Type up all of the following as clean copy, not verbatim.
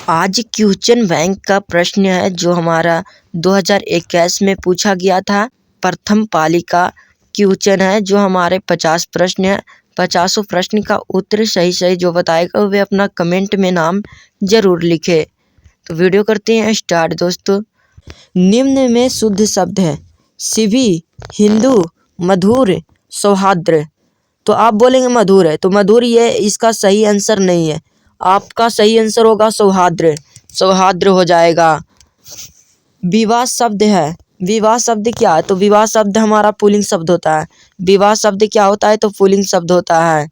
आज question bank का प्रश्न है जो हमारा 2021 में पूछा गया था। प्रथम पाली का क्वेश्चन है जो हमारे 50 प्रश्न है। 50 प्रश्न का उत्तर सही जो बताएगा वे अपना कमेंट में नाम जरूर लिखे। तो वीडियो करते हैं स्टार्ट दोस्तों। निम्न में शुद्ध शब्द है शिवी, हिंदू, मधुर, सौहार्द। तो आप बोलेंगे मधुर है, तो मधुर ये इसका सही आंसर नहीं है। आपका सही आंसर होगा सौहार्द। सौहार्द हो जाएगा। विवाह शब्द है। विवाह शब्द क्या है? तो विवाह शब्द हमारा पुल्लिंग शब्द होता है। विवाह शब्द क्या होता है? तो पुल्लिंग शब्द होता है।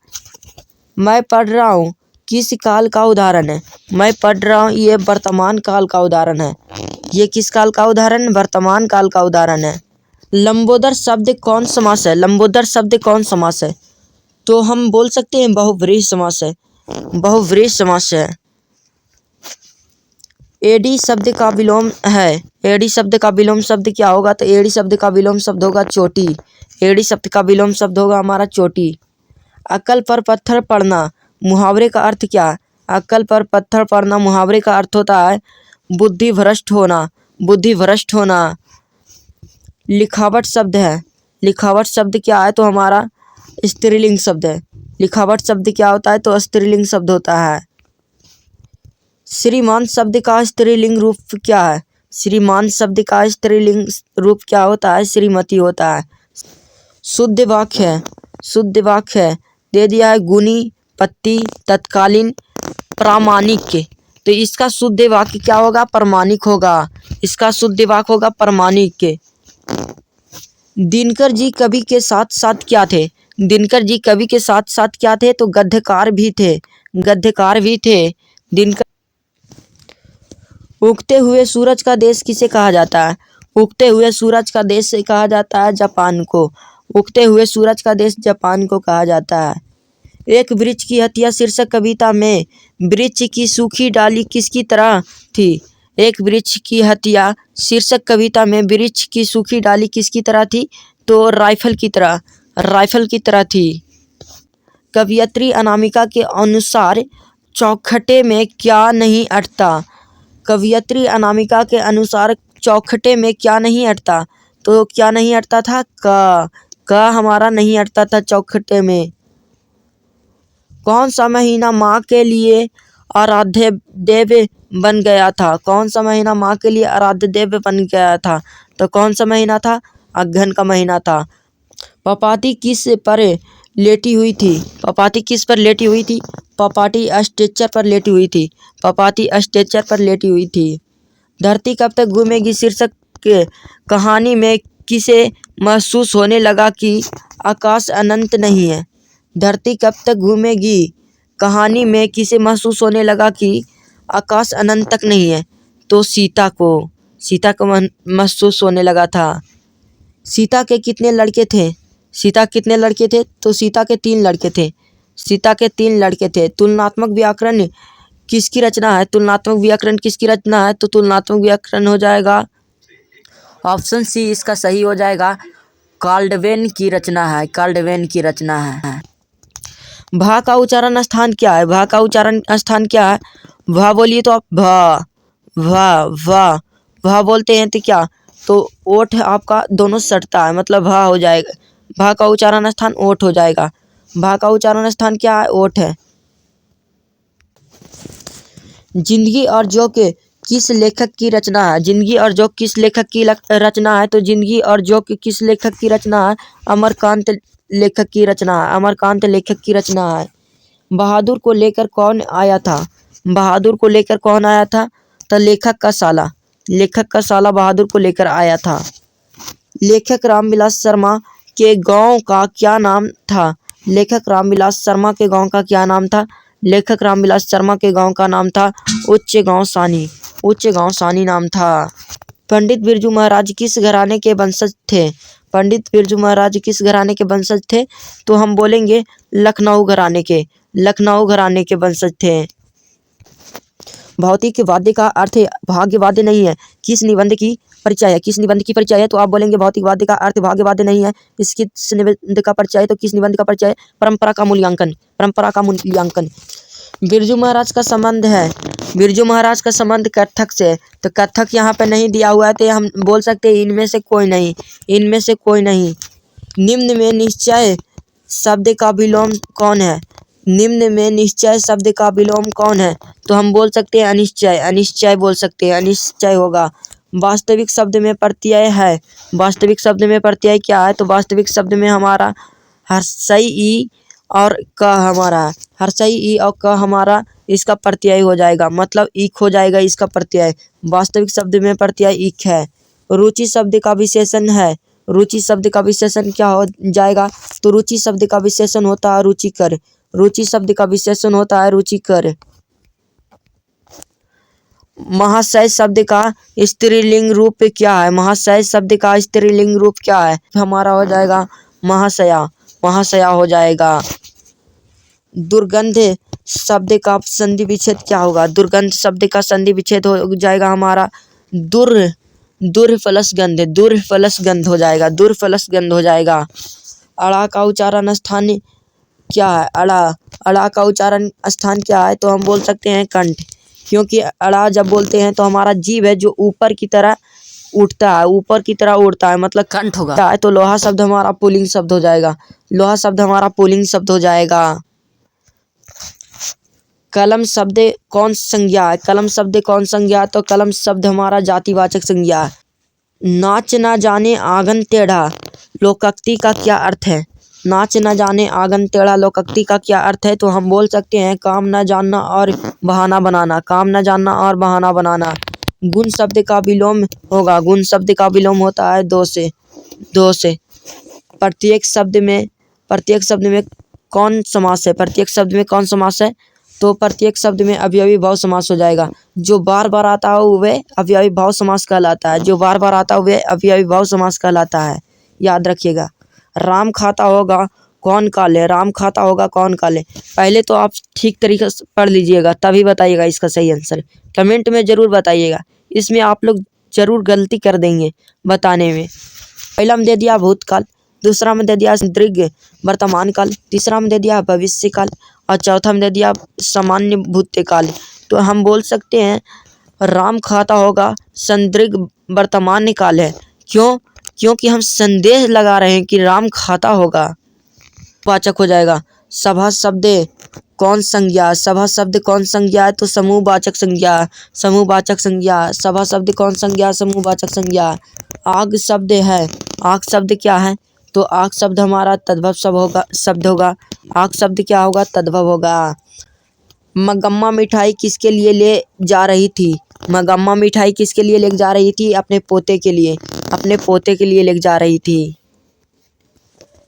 मैं पढ़ रहा हूँ किस काल का उदाहरण है? मैं पढ़ रहा हूँ ये वर्तमान काल का उदाहरण है। ये किस काल का उदाहरण? वर्तमान काल का उदाहरण है। लंबोदर शब्द कौन समास है? लंबोदर शब्द कौन समास है? तो हम बोल सकते हैं बहुव्रीहि समास है। बहुव्रीहि समास है। एडी शब्द का विलोम है। एडी शब्द का विलोम शब्द क्या होगा? तो एडी शब्द का विलोम शब्द होगा चोटी। एडी शब्द का विलोम शब्द होगा हमारा चोटी। अक्ल पर पत्थर पड़ना मुहावरे का अर्थ क्या है? अक्ल पर पत्थर पड़ना मुहावरे का अर्थ होता है बुद्धि भ्रष्ट होना। बुद्धि भ्रष्ट होना। लिखावट शब्द है। लिखावट शब्द क्या है? तो हमारा स्त्रीलिंग शब्द है। लिखावट शब्द क्या होता है? तो स्त्रीलिंग शब्द होता है। श्रीमान शब्द का स्त्रीलिंग रूप क्या है? श्रीमान शब्द का स्त्रीलिंग रूप क्या होता है? श्रीमती होता है। शुद्ध वाक्य है। शुद्ध वाक्य है दे दिया है गुणी, पत्ती, तत्कालीन, प्रामाणिक। तो इसका शुद्ध वाक्य क्या होगा? प्रामाणिक होगा। इसका शुद्ध वाक्य होगा प्रामाणिक। दिनकर जी कवि के साथ साथ क्या थे? दिनकर जी कवि के साथ साथ क्या थे? तो गद्यकार भी थे। गद्यकार भी थे दिनकर। उगते हुए सूरज का देश किसे कहा जाता है? उगते हुए सूरज का देश से कहा जाता है जापान को। उगते हुए सूरज का देश जापान को कहा जाता है। एक वृक्ष की हत्या शीर्षक कविता में वृक्ष की सूखी डाली किसकी तरह थी? एक वृक्ष की हत्या शीर्षक कविता में वृक्ष की सूखी डाली किसकी तरह थी? तो राइफल की तरह। राइफल की तरह थी। कवयित्री अनामिका के अनुसार चौखटे में क्या नहीं अटता? कवयित्री अनामिका के अनुसार चौखटे में क्या नहीं अटता? तो क्या नहीं अटता था? का हमारा नहीं अटता था चौखटे में। कौन सा महीना माँ के लिए आराध्य देव बन गया था? कौन सा महीना माँ के लिए आराध्य देव बन गया था? तो कौन सा महीना था? अगहन का महीना था। पपाती किस पर लेटी हुई थी? पपाती किस पर लेटी हुई थी? पपाती स्ट्रेचर पर लेटी हुई थी। पपाती स्ट्रेचर पर लेटी हुई थी। धरती कब तक घूमेगी शीर्षक के कहानी में किसे महसूस होने लगा कि आकाश अनंत नहीं है? धरती कब तक घूमेगी कहानी में किसे महसूस होने लगा कि आकाश अनंत तक नहीं है? तो सीता को। सीता को महसूस होने लगा था। सीता के कितने लड़के थे? सीता कितने लड़के थे? तो सीता के 3 लड़के थे। सीता के 3 लड़के थे। तुलनात्मक व्याकरण किसकी रचना है? तुलनात्मक व्याकरण किसकी रचना है? तो तुलनात्मक व्याकरण हो जाएगा ऑप्शन सी इसका सही हो जाएगा। काल्डवेन की रचना है। काल्डवेन की रचना है। भा का उच्चारण स्थान क्या है? भा का उच्चारण स्थान क्या है? भा बोलिए तो आप भा भा भा भा बोलते हैं तो क्या? तो ओठ आपका दोनों सटता है मतलब भा हो जाएगा। भा का उच्चारण स्थान ओठ हो जाएगा। भा का उच्चारण स्थान क्या है? ओठ है। जिंदगी और जोक किस लेखक की रचना है? जिंदगी और जोक किस लेखक की रचना है? तो जिंदगी और जोक किस लेखक की रचना है? अमरकांत लेखक की रचना है। अमरकांत लेखक की रचना है। बहादुर को लेकर कौन आया था? बहादुर को लेकर कौन आया था? तो लेखक का साला। लेखक का साला बहादुर को लेकर आया था। लेखक रामविलास शर्मा के गांव का क्या नाम था? लेखक रामविलास शर्मा के गांव का क्या नाम था? लेखक रामविलास शर्मा के गांव का नाम था उच्च गांव सानी। उच्च गांव सानी नाम था। पंडित बिरजू महाराज किस घराने के वंशज थे? पंडित बिरजू महाराज किस घराने के वंशज थे? तो हम बोलेंगे लखनऊ घराने के। लखनऊ घराने के वंशज थे। भौतिकवाद्य का अर्थ भाग्यवाद्य नहीं है किस निबंध की परिचय है? किस निबंध की परिचय है? तो आप बोलेंगे भौतिकवाद्य का अर्थ भाग्यवाद्य नहीं है इसकी निबंध का परिचय है। तो किस निबंध का परिचय है? परंपरा का मूल्यांकन। परंपरा का मूल्यांकन। बिरजू महाराज का संबंध है, बिरजू महाराज का संबंध कत्थक से, तो कत्थक यहाँ पे नहीं दिया हुआ है तो हम बोल सकते हैं इनमें से कोई नहीं, इनमें से कोई नहीं। निम्न में निश्चय शब्द का विलोम कौन है? निम्न में निश्चय शब्द का विलोम कौन है? तो हम बोल सकते हैं अनिश्चय, अनिश्चय बोल सकते हैं, अनिश्चय होगा। वास्तविक शब्द में प्रत्यय है, वास्तविक शब्द में प्रत्यय क्या है? तो वास्तविक शब्द में हमारा हर्षई ई और क हमारा, हर्षई ई और क हमारा इसका प्रत्यय हो जाएगा, मतलब ईक हो जाएगा इसका प्रत्यय। वास्तविक शब्द में प्रत्यय ईक है। रुचि शब्द का विशेषण है, रुचि शब्द का विशेषण क्या हो जाएगा? तो रुचि शब्द का विशेषण होता है रुचिकर, रुचि शब्द का विशेषण होता है रुचिकर। महाशय शब्द का स्त्रीलिंग रूप क्या है? महाशय शब्द का स्त्रीलिंग रूप क्या है? हमारा हो जाएगा महाशया, महाशया हो जाएगा। दुर्गंध शब्द का संधि विच्छेद क्या होगा? दुर्गंध शब्द का संधि विच्छेद हो जाएगा हमारा दुर प्लस गंध, दुर प्लस गंध हो जाएगा, दुर प्लस गंध हो जाएगा। अड़ा का उच्चारण स्थान क्या है? अड़ा का उच्चारण स्थान क्या है? तो हम बोल सकते हैं कंठ, क्योंकि अड़ा जब बोलते हैं तो हमारा जीभ है जो ऊपर की तरह उठता है, ऊपर की तरह उड़ता है, मतलब कंठ होगा। तो लोहा शब्द हमारा पुल्लिंग शब्द हो जाएगा, लोहा शब्द हमारा पुल्लिंग शब्द हो जाएगा। कलम शब्द कौन संज्ञा है? कलम शब्द कौन संज्ञा है? तो कलम शब्द हमारा जातिवाचक संज्ञा है। नाच ना जाने आंगन टेढ़ा लोकोक्ति का क्या अर्थ है? नाच न जाने आंगन टेढ़ा लोकोक्ति का क्या अर्थ है? तो हम बोल सकते हैं काम न जानना और बहाना बनाना, काम न जानना और बहाना बनाना। गुण शब्द का विलोम होगा, गुण शब्द का विलोम होता है दो से, दो से। प्रत्येक शब्द में कौन समास है? प्रत्येक शब्द में कौन समास है? तो प्रत्येक शब्द में अवयवी भाव समास हो जाएगा। जो बार बार आता है वह अवयवी भाव समास कहलाता है, जो बार बार आता है वह अवयवी भाव समास कहलाता है, याद रखिएगा। राम खाता होगा कौन काले, राम खाता होगा कौन काले। पहले तो आप ठीक तरीके से पढ़ लीजिएगा तभी बताइएगा इसका सही आंसर, कमेंट में ज़रूर बताइएगा। इसमें आप लोग ज़रूर गलती कर देंगे बताने में। पहला में दे दिया भूतकाल, दूसरा में दे दिया दीर्घ वर्तमान काल, तीसरा में दे दिया भविष्य काल और चौथा में दे दिया सामान्य भूतकाल। तो हम बोल सकते हैं राम खाता होगा संदिग्ध वर्तमान काल है। क्यों? क्योंकि हम संदेह लगा रहे हैं कि राम खाता होगा। वाचक हो जाएगा। सभा शब्द कौन संज्ञा? सभा शब्द कौन संज्ञा है? तो समूहवाचक संज्ञा, समूहवाचक संज्ञा। सभा शब्द कौन संज्ञा? समूहवाचक संज्ञा। आग शब्द है, आग शब्द क्या है? तो आग शब्द हमारा तद्भव शब्द होगा। आग शब्द क्या होगा? तद्भव होगा। मगम्मा मिठाई किसके लिए ले जा रही थी? मगम्मा मिठाई किसके लिए ले जा रही थी? अपने पोते के लिए, अपने पोते के लिए ले जा रही थी।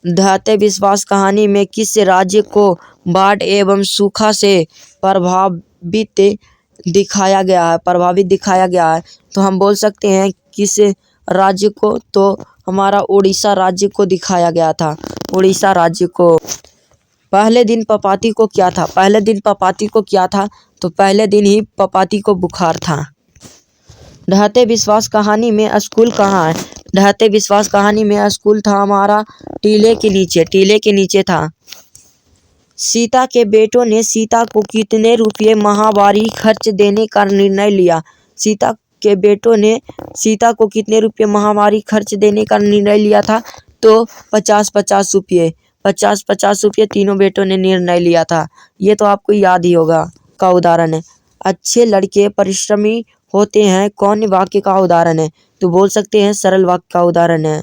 ध्याते विश्वास कहानी में किस राज्य को बाढ़ एवं सूखा से प्रभावित दिखाया गया है? प्रभावित दिखाया गया है। तो हम बोल सकते हैं किस राज्य को? तो हमारा उड़ीसा राज्य को दिखाया गया था, उड़ीसा राज्य को। पहले दिन पपाती को क्या था? पहले दिन पपाती को क्या था? तो पहले दिन ही पपाती को बुखार था। ढहते विश्वास कहानी में स्कूल कहाँ है? ढहते विश्वास कहानी में स्कूल था हमारा टीले के नीचे, टीले के नीचे था। सीता के बेटों ने सीता को कितने रुपये माहवारी खर्च देने का निर्णय लिया? सीता के बेटों ने सीता को कितने रुपये माहवारी खर्च देने का निर्णय लिया था? तो 50-50 रुपये, 50-50 रुपये तीनों बेटों ने निर्णय लिया था। ये तो आपको याद ही होगा का उदाहरण है। अच्छे लड़के परिश्रमी होते हैं कौन वाक्य का उदाहरण है? तो बोल सकते हैं सरल वाक्य का उदाहरण है।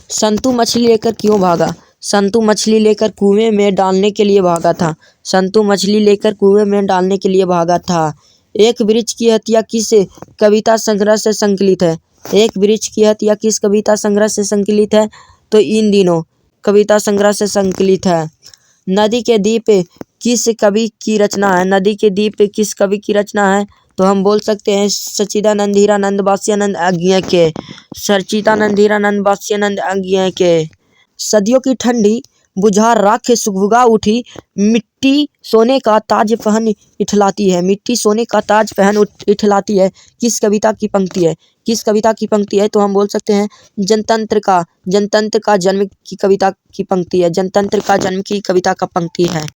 संतू मछली लेकर क्यों भागा? संतू मछली लेकर कुएं में डालने के लिए भागा था। संतू मछली लेकर कुएं में डालने के लिए भागा था। एक वृक्ष की हत्या किस कविता संग्रह से संकलित है? एक वृक्ष की हत्या किस कविता संग्रह से संकलित है? तो इन दिनों कविता संग्रह से संकलित है। नदी के दीप किस कवि की रचना है? नदी के दीप किस कवि की रचना है? तो हम बोल सकते हैं सच्चिदानंद हीरानंद वात्स्यानंद अज्ञेय के, सच्चिदानंद हीरानंद वात्स्यानंद अज्ञेय के। सदियों की ठंडी बुझा राख सुगबुगा उठी, मिट्टी सोने का ताज पहन इठलाती है। मिट्टी सोने का ताज पहन इठलाती है किस कविता की पंक्ति है? किस कविता की पंक्ति है? तो हम बोल सकते हैं जनतंत्र का जन्म की कविता की पंक्ति है, जनतंत्र का जन्म की कविता का पंक्ति है।